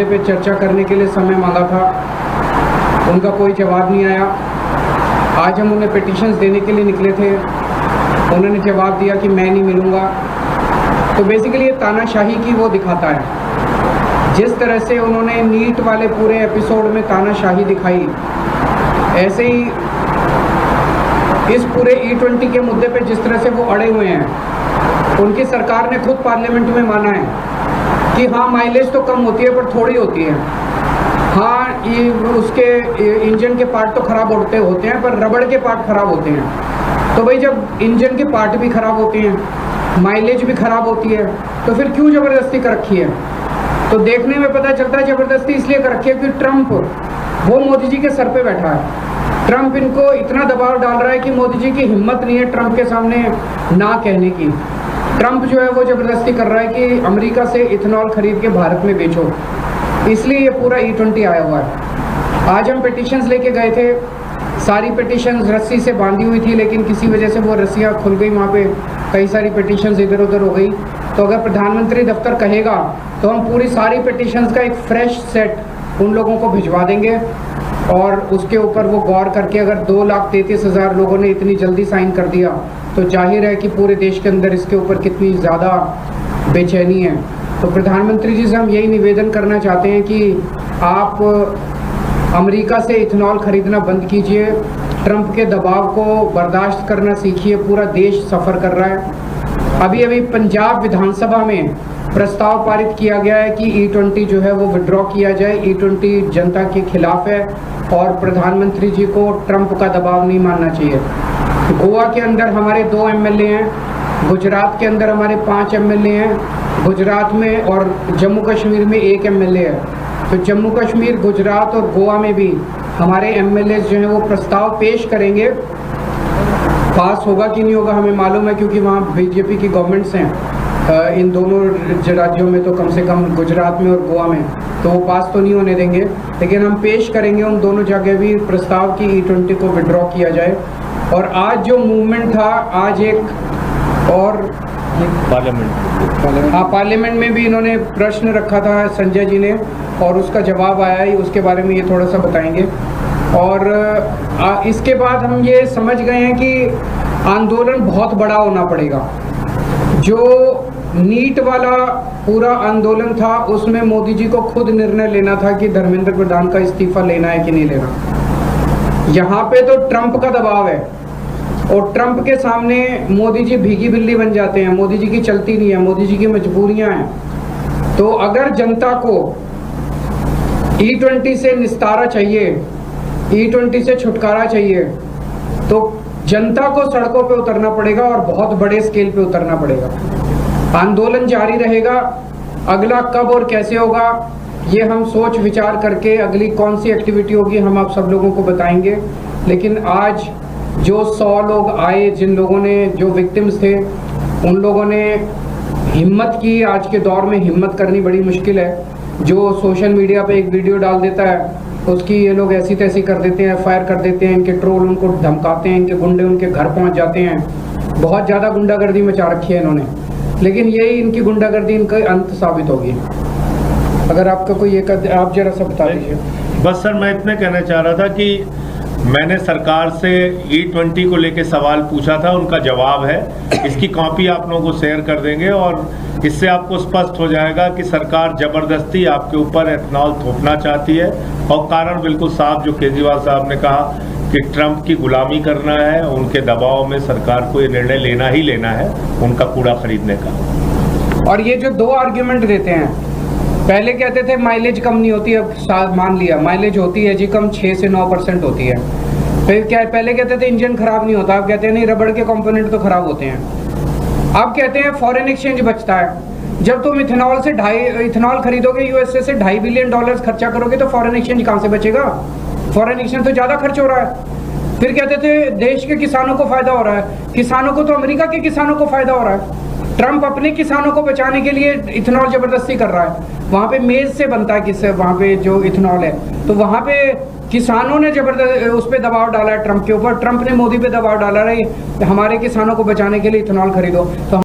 पे चर्चा करने के लिए समय मांगा था, उनका कोई जवाब नहीं आया। आज हम उन्हें पिटीशंस देने के लिए निकले थे, उन्होंने जवाब दिया कि मैं नहीं मिलूँगा। तो बेसिकली ये तानाशाही की वो दिखाता है। जिस तरह से उन्होंने नीट वाले पूरे एपिसोड में तानाशाही दिखाई, ऐसे ही इस पूरे E20 के मुद्दे पे जिस तरह से वो अड़े हुए हैं, उनकी सरकार ने खुद पार्लियामेंट में माना है कि हाँ माइलेज तो कम होती है पर थोड़ी होती है। हाँ ये उसके इंजन के पार्ट तो खराब होते हैं पर रबड़ के पार्ट खराब होते हैं। तो भाई जब इंजन के पार्ट भी खराब होते हैं, माइलेज भी खराब होती है, तो फिर क्यों ज़बरदस्ती कर रखी है? तो देखने में पता चलता है ज़बरदस्ती इसलिए कर रखी है कि ट्रम्प वो मोदी जी के सर पे बैठा है। ट्रम्प इनको इतना दबाव डाल रहा है कि मोदी जी की हिम्मत नहीं है ट्रम्प के सामने ना कहने की। ट्रम्प जो है वो ज़बरदस्ती कर रहा है कि अमेरिका से इथेनॉल खरीद के भारत में बेचो, इसलिए ये पूरा E20 आया हुआ है। आज हम पिटीशंस लेके गए थे, सारी पिटीशंस रस्सी से बांधी हुई थी, लेकिन किसी वजह से वो रस्सियाँ खुल गई, वहाँ पे कई सारी पिटीशंस इधर उधर हो गई। तो अगर प्रधानमंत्री दफ्तर कहेगा तो हम पूरी सारी पिटीशंस का एक फ्रेश सेट उन लोगों को भिजवा देंगे और उसके ऊपर वो गौर करके अगर 2,33,000 लोगों ने इतनी जल्दी साइन कर दिया तो जाहिर है कि पूरे देश के अंदर इसके ऊपर कितनी ज़्यादा बेचैनी है। तो प्रधानमंत्री जी से हम यही निवेदन करना चाहते हैं कि आप अमेरिका से इथेनॉल खरीदना बंद कीजिए, ट्रंप के दबाव को बर्दाश्त करना सीखिए। पूरा देश सफ़र कर रहा है। अभी अभी पंजाब विधानसभा में प्रस्ताव पारित किया गया है कि E20 जो है वो विड्रॉ किया जाए। E20 जनता के खिलाफ है और प्रधानमंत्री जी को ट्रंप का दबाव नहीं मानना चाहिए। गोवा के अंदर हमारे 2 MLA हैं, गुजरात के अंदर हमारे 5 MLA हैं, गुजरात में और जम्मू कश्मीर में 1 MLA है। तो जम्मू कश्मीर, गुजरात और गोवा में भी हमारे MLA जो हैं वो प्रस्ताव पेश करेंगे। पास होगा कि नहीं होगा हमें मालूम है, क्योंकि वहाँ BJP की गवर्नमेंट्स हैं इन दोनों राज्यों में, तो कम से कम गुजरात में और गोवा में, तो वो पास तो नहीं होने देंगे। लेकिन हम पेश करेंगे उन दोनों जगह भी प्रस्ताव की E20 को विड्रॉ किया जाए। और आज जो मूवमेंट था, आज एक और पार्लियामेंट में भी इन्होंने प्रश्न रखा था संजय जी ने, और उसका जवाब आया ही, उसके बारे में ये थोड़ा सा बताएंगे। और इसके बाद हम ये समझ गए हैं कि आंदोलन बहुत बड़ा होना पड़ेगा। जो नीट वाला पूरा आंदोलन था उसमें मोदी जी को खुद निर्णय लेना था कि धर्मेंद्र प्रधान का इस्तीफा लेना है कि नहीं लेना। यहाँ पे तो ट्रंप का दबाव है और ट्रंप के सामने मोदी जी भीगी बिल्ली बन जाते हैं। मोदी जी की चलती नहीं है, मोदी जी की मजबूरियां हैं। तो अगर जनता को E20 से निस्तारा चाहिए, E20 से छुटकारा चाहिए, तो जनता को सड़कों पे उतरना पड़ेगा और बहुत बड़े स्केल पे उतरना पड़ेगा। आंदोलन जारी रहेगा। अगला कब और कैसे होगा ये हम सोच विचार करके अगली कौन सी एक्टिविटी होगी हम आप सब लोगों को बताएंगे। लेकिन आज जो 100 लोग आए, जिन लोगों ने, जो विक्टिम्स थे, उन लोगों ने हिम्मत की। आज के दौर में हिम्मत करनी बड़ी मुश्किल है। जो सोशल मीडिया पे एक वीडियो डाल देता है उसकी ये लोग ऐसी तैसी कर देते हैं, फायर कर देते हैं, इनके ट्रोल उनको धमकाते हैं, इनके गुंडे उनके घर पहुंच जाते हैं। बहुत ज़्यादा गुंडागर्दी मचा रखी है इन्होंने, लेकिन यही इनकी गुंडागर्दी इनका अंत साबित होगी। अगर आपका कोई एक आप जरा सा बता दीजिए। बस सर, मैं इतना कहना चाह रहा था कि मैंने सरकार से E20 को लेके सवाल पूछा था, उनका जवाब है। इसकी कॉपी आप लोगों को शेयर कर देंगे और इससे आपको स्पष्ट हो जाएगा कि सरकार ज़बरदस्ती आपके ऊपर एथेनॉल थोपना चाहती है और कारण बिल्कुल साफ, जो केजरीवाल साहब ने कहा कि ट्रंप की गुलामी करना है, उनके दबाव में सरकार को ये निर्णय लेना ही लेना है उनका कूड़ा खरीदने का। और ये जो 2 आर्ग्यूमेंट देते हैं, पहले कहते थे माइलेज कम नहीं होती, अब मान लिया माइलेज होती है जी कम, 6 से 9% होती है। फिर क्या, पहले कहते थे इंजन खराब नहीं होता, अब कहते हैं नहीं रबड़ के कंपोनेंट तो खराब होते हैं। अब कहते हैं फॉरेन एक्सचेंज बचता है। जब तुम इथेनॉल खरीदोगे USA से $2.5 बिलियन खर्चा करोगे तो फॉरेन एक्सचेंज कहाँ से बचेगा? फॉरेन एक्सचेंज तो ज़्यादा खर्च हो रहा है। फिर कहते थे देश के किसानों को फायदा हो रहा है। किसानों को तो अमेरिका के किसानों को फायदा हो रहा है। ट्रंप अपने किसानों को बचाने के लिए इथेनॉल जबरदस्ती कर रहा है। वहाँ पे मेज से बनता है किससे, वहाँ पे जो इथेनॉल है, तो वहाँ पे किसानों ने जबरदस्त उस पर दबाव डाला है ट्रंप के ऊपर। ट्रंप ने मोदी पे दबाव डाला है हमारे किसानों को बचाने के लिए इथेनॉल खरीदो। तो